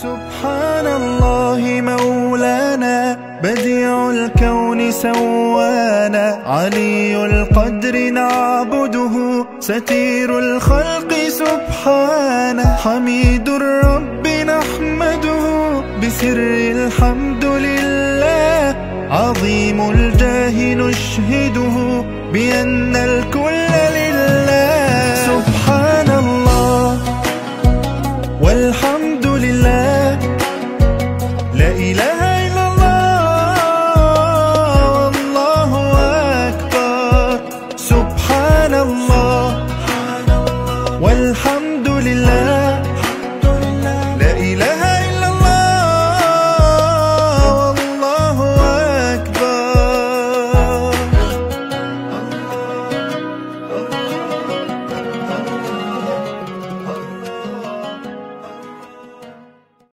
سبحان الله مولانا بديع الكون سوانا، علي القدر نعبده ستير الخلق سبحانه، حميد الرب نحمده بسر الحمد لله، عظيم الجاه نشهده بأن الكل